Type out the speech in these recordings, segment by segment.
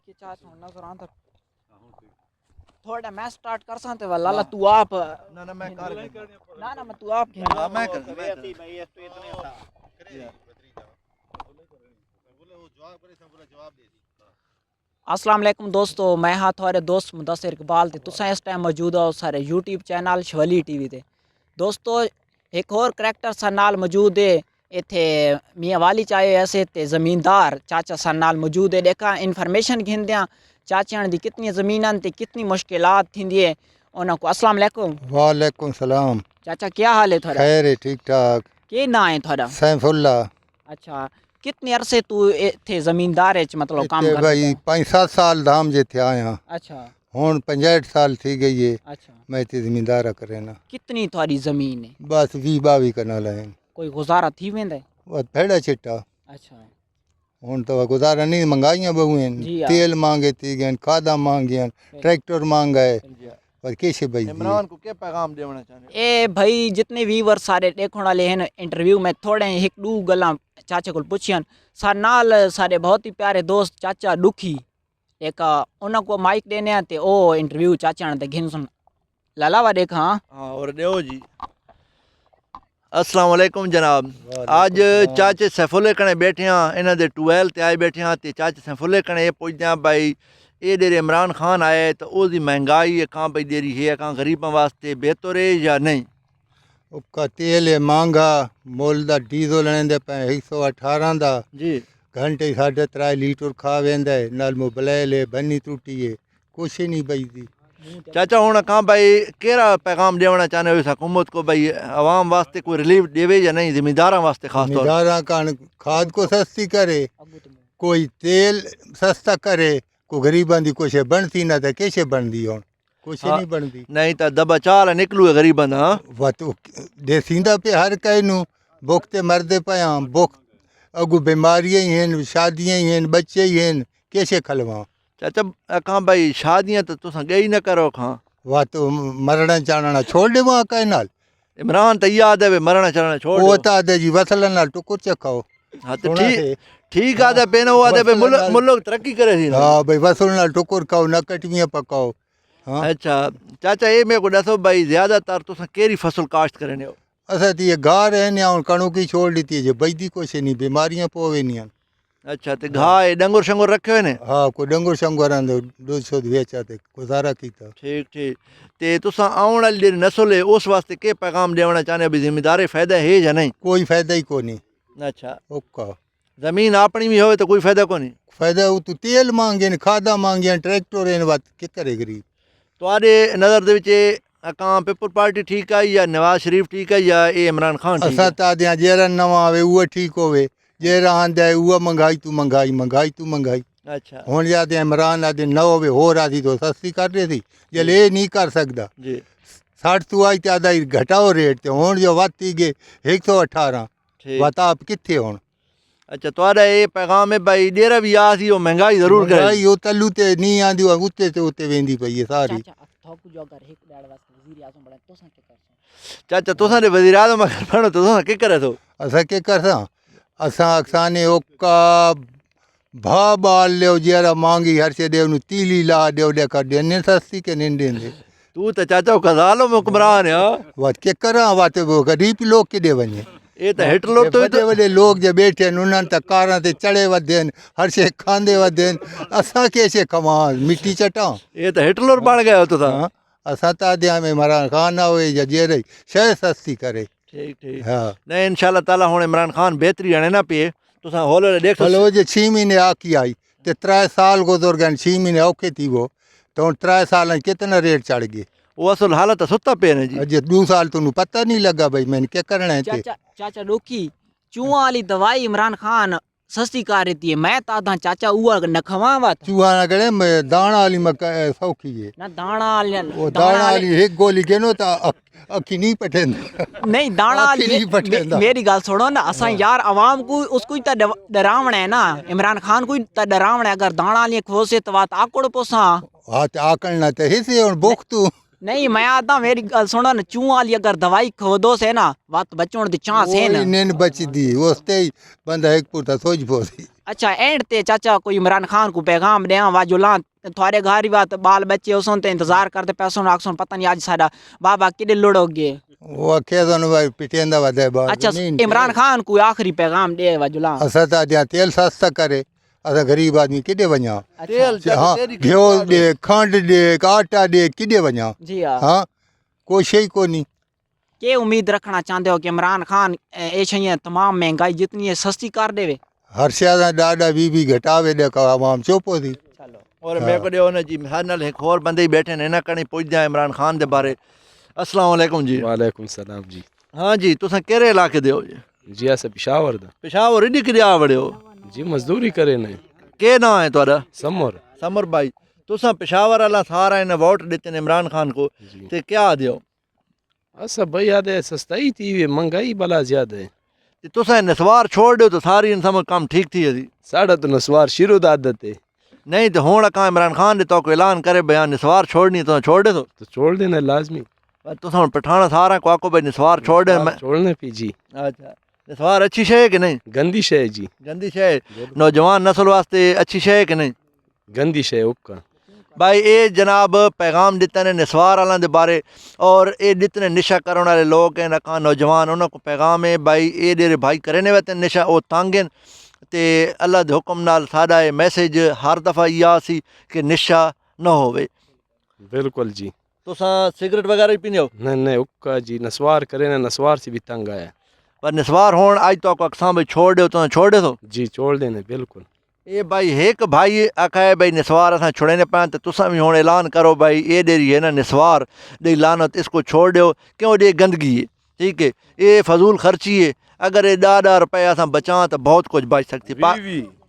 की चाच हुन नजर आंदा थोड़ा मैं स्टार्ट कर सा ते लाला तू आप ना मैं कर ना ना मैं तू आप हां मैं कर भाई इतने था बोले वो जवाब करे सब बोला जवाब दे दी। अस्सलाम वालेकुम दोस्तों, मैं हाँ थोड़े दोस्त मुदस्सिर इकबाल ते तुसा इस टाइम मौजूद हो सारे यूट्यूब चैनल शवली टीवी ते। दोस्तों एक और करैक्टर सा नाल मौजूद है इत्थे मियाँ वाली चाहे ऐसे ते ज़मींदार चाचा सा नाल मौजूद है। देखा इन्फॉर्मेशन घिंदियाँ चाचा दी कितनी ज़मीन ते कितनी मुश्किलात थींदी है उन्हां को। अस्सलाम वालेकुम। वालेकुम सलाम। चाचा क्या हाल है थोड़ा? खैर है, ठीक ठाक। के ना है थोड़ा? सैफुल्ला। अच्छा कितने अरसे तू इत्थे ज़मींदार है मतलब काम इत्ते कर भाई 5-7 साल धाम जे थे आया। अच्छा हुन 65 साल थी गई है। अच्छा मैं इत्ते ज़मींदारा करे ना। कितनी थोड़ी ज़मीन है? बस 20-22 कनाल है। कोई गुजारा थी वेंदा? वो भेड़ा चिट्टा। अच्छा हुन तो गुजारा नहीं, महंगाइयां बहु हैं। जी हाँ। तेल मांगे थी गए, खादा मांगियां, ट्रैक्टर मांगा है। पर कैसे भाई इमरान को क्या पैगाम देना चाहते ए भाई जितने व्यूवर सारे देखने वाले हैं इंटरव्यू में थोड़े एक दो गल्लां चाचा को पुछियन सारे नाल सारे बहुत ही प्यारे दोस्त चाचा दुखी एक उन्हों को माइक देने आते ओ इंटरव्यू चाचा ने घिन सुन लाला वा देखा। हां और देओ जी। अस्सलाम वालेकुम जनाब। आज चाचे सैफुल्ले कने बैठे हैं, इन्हां दे ट्वेल ते आए बैठे हैं ते चाचे सैफुल्ले कने पुछदे हैं भाई ये डेरे इमरान खान आए तो उसकी महंगाई कहाँ पई दे रही है, कहाँ गरीबों वास्ते बेहतर है या नहीं? उसका तेल है महंगा, मोल दा डीजल लेंदे पे 118 दा जी घंटे 3.5 लीटर खा वेंदा है। नाल मोबाइल है, बन्नी टूटी है, कुछ ही नहीं बचदी। चाचा हुण कहाँ भाई केड़ा पैगाम देना चाहते हो इस हुकूमत को, भाई आवाम वास्ते कोई रिलीफ देवे या नहीं, ज़मींदारां वास्ते खास तौर ज़मींदारा का खाद को सस्ती करे, कोई तेल सस्ता करे, को गरीबां दी कुछ बनती ना तो कैसे बनती हुण कुछ हाँ। नहीं बनती। नहीं तो दबा चाल निकलू है गरीबां दा। वा तो देसींदा पे हर कई नू भुख ते मरदे पया, भुख अगू बीमारियां ही हैं, शादियां ही हैं, बच्चे ही हैं, कैसे खलवा। चाचा कहाँ भाई शादियां तो तुसां गई न करो खां। वा तो मरणा चाणना छोड़ दे वहाँ कई नाल। इमरान तो याद है मरना चढ़ना छोड़ वो दो। तो आदे जी वसलन नाल टुकुर चखाओ। हाँ तो सुना ठीक ठीक आदे पेन वो आदे वसल नाल- मुल्क तरक्की करे थी ना। हाँ भाई वसल नाल टुकुर खाओ, न कटवियां पकाओ। हाँ अच्छा चाचा ये मेरे को दसो भाई ज्यादातर तुसां केरी फसल काश्त करने हो? असा तो ये गार है ना कणुक ही छोड़ दी है, बजदी कुछ नहीं, बीमारियां पोवे नहीं। अच्छा तो घाह डंगुर शंगुर रखे हुए ने? हाँ कोई डंगुर शंगुर आंदो 200 वेचा ते गुजारा कीता। ठीक ठीक। ते तुसां आउण वाली जेह्ड़ी नस्ल है उस वास्ते के पैगाम देना चाहते हो, भी जिम्मेदारी फायदा है या नहीं? कोई फायदा ही को नहीं। अच्छा ओका जमीन अपनी भी हो तो कोई फायदा को नहीं। फायदा वो तो तेल मांगे न, खादा मांगे, ट्रैक्टर इन बात के करे गरीब। ਤੁਹਾਡੇ नज़र ਦੇ ਵਿੱਚ ਕਾਂ पीपल पार्टी ठीक है या नवाज शरीफ ठीक है या ये इमरान खान ठीक असा है? तो आदे जेरा नवा आवे वो ठीक होवे, जेरा आंदा है वो महंगाई तू महंगाई, महंगाई तू महंगाई। अच्छा हुण आदे इमरान आदे न होवे होर आदि तो सस्ती कर रही थी, जल ये नहीं कर सकदा। जी 60 तू आई ते आदा घटाओ रेट ते हुण जो वाती गए 118 ठीक। बता आप किथे हुण। अच्छा ਤੁਹਾਡਾ ਇਹ ਪੈगाम है भाई डेरा भी आ सी वो महंगाई जरूर करे। महंगाई वो तल्लू ते नहीं आंदी, उत्ते ते उत्ते वेंदी पई है सारी। चाचा थोक जो अगर एक डाल वास्ते वजीर आजम बड़ा तो सा के कर चाचा तुसां दे वज़ीर आज़म अगर बनो तो तुसां के करे थो? असा के करसा असा अक्साने ओका भा बाल लियो जेरा मांगी हर से देव नु तीली ला देव दे कर देने सस्ती के नहीं देंदे। तू तो चाचा कजालो में हुक्मरान है। वात के करा वाते वो गरीब लोग के दे बने। ये तो हिटलर तो बड़े बड़े लोग जो बैठे हैं उन्होंने तक कारां ते चढ़े वदेन, हर शे खांदे वदेन, असा कैसे कमा मिट्टी चटा। ये तो हिटलर बन गए हो तुसां। हाँ असा तादिया में इमरान खान ना होए या जेरे शय सस्ती करे। ठीक ठीक। हाँ नहीं इंशाल्लाह ताला हुण इमरान खान बेहतरी आने ना पे तुसां होले देख हलो जे 6 महीने आकी आई ते 3 साल गुजर गए, 6 महीने औखे थी वो तो 3 साल कितना रेट चढ़ गए। वो असल हालत सुता पे ने जी। अजे 2 साल तो पता नहीं लगा भाई मैंने क्या करना है ते। चाचा चाचा डोकी चूहा वाली दवाई इमरान खान सस्ती कर रही है, मैं तादा चाचा उआ न खवावत चूहा ना करे दाना वाली मक्का सौखी है। ना दाना वो दाना वाली एक गोली गेनो ता अखी नहीं पटेंदा। नहीं दाना आखिर ही पटेंदा। मेरी गल सुनो ना असा यार आवाम को उसको ही डरावना है ना, इमरान खान को ही डरावना है। अगर दाना वाली खोसे तो बात आकड़ पोसा हाँ तो आकड़ना तो हिस्से और बुख तू नहीं मैं आता मेरी गल सुनो ना चूहा वाली अगर दवाई खो से ना बात बचों दी चांस है ना। नेन बच दी उसते ही बंदा एक पुरता सोच पोसी। अच्छा एंड ते चाचा कोई इमरान खान को पैगाम दें वाजुला थोड़े घर ही बात बाल बच्चे उसन ते इंतजार करते पैसों आखसन पता नहीं आज साडा बाबा किडे लुड़ोगे वो आखे तो भाई पिटेंदा वधे बार अच्छा इमरान खान को आखिरी पैगाम दे वाजुला असां त अॼा तेल सस्ता करे असां गरीब आदमी किॾे वञा तेल हाँ घियो ॾे खंड ॾे आटा ॾे किॾे वञा जी हाँ हाँ कोई शइ कोन्हे के उम्मीद रखना चाहते हो कि इमरान खान ये शइयां तमाम महंगाई जितनी है सस्ती कर देवे हर शइ सां ॾाढा बी घटावे ॾे का आवाम चुप थी चलो और मेरे को ॾियो हुनजी हर नाल हिकु और बंदे ही बैठे हैं हिन कणी पुछदा इमरान खान दे बारे अस्सलाम वालेकुम जी वालेकुम सलाम जी हाँ जी तुसां कहिड़े इलाके दे हो जी जी अस पिशावर दा पेशावर एॾी किॾे आ वड़े हो जी मजदूरी करे ने के नाम है तुहाडा समर समर भाई तुसां पेशावर वाला सारा इन वोट दिते ने इमरान खान को जी ते क्या दियो अस भाई आदे सस्ताई थी वे महंगाई भला ज्यादा है ते तुसां नसवार छोड़ दियो तो सारी इन समय काम ठीक थी वई साढ़ा तो नसवार शुरू दा आदत है नहीं तो हुण का इमरान खान ने तो को ऐलान करे बयान नसवार छोड़नी तो छोड़ दे तो छोड़ देना लाजमी तुसां हुण पठाना सारा को आको भाई नसवार छोड़ दे छोड़ने पी जी अच्छा नसवार अच्छी शइ है कि नहीं गंदी शय जी गंदी शइ नौजवान नस्ल वास्ते अच्छी शइ है कि नहीं गंदी शय उक्का भाई ये जनाब पैगाम दिते ने नसवार वालों के बारे और ये दिते नशा करने वाले लोग हैं ना नौजवान उन्होंने पैगाम है भाई ये डेरे भाई करे ने वैसे नशा वो तंग हैं ते अल्लाह के हुक्म नाल साडा ये मैसेज हर दफ़ा इहा सी कि नशा न होवे बिल्कुल जी तुसां सिगरेट वगैरह भी पींदे हो नहीं उक्का जी नसवार करे ना नसवार से भी तंग आया पर नसवार होण अज तो अक्सां भाई छोड़ दो तो छोड़ दे तो जी छोड़ देने बिल्कुल ये भाई एक भाई आखा है भाई निसवार असां छुड़े न पाए तो तुसां भी हुण ऐलान करो भाई ये डेरी है ना निसवार दी लानत इसको छोड़ दो क्यों ये गंदगी है ठीक है ये फजूल खर्ची है अगर ये 10 रुपए असां बचां तो बहुत कुछ बच सकती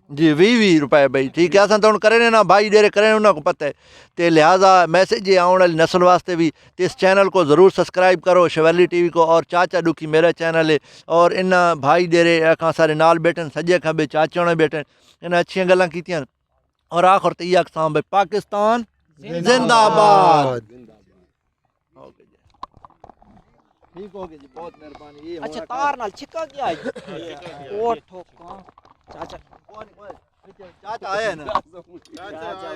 जी 20 रुपए भाई ठीक है असां तो हुण करे ना भाई डेरे करे उन्होंने को पता है तो लिहाजा मैसेज ये आने वाली नस्ल वास्ते भी तो इस चैनल को ज़रूर सब्सक्राइब करो शिवैली टीवी को और चाचा दुखी मेरा चैनल है और इन भाई डेरे खां सारे नाल बैठे सजे खबे चाचा ने बैठे इन अच्छी गल्लां कीतियां और आखिर तो इहा अक्सां भाई पाकिस्तान जिंदाबाद ठीक हो गया जी बहुत मेहरबानी ये अच्छा तार नाल छिका गया ओ ठोका चाचा चाचा आया है ना चाचा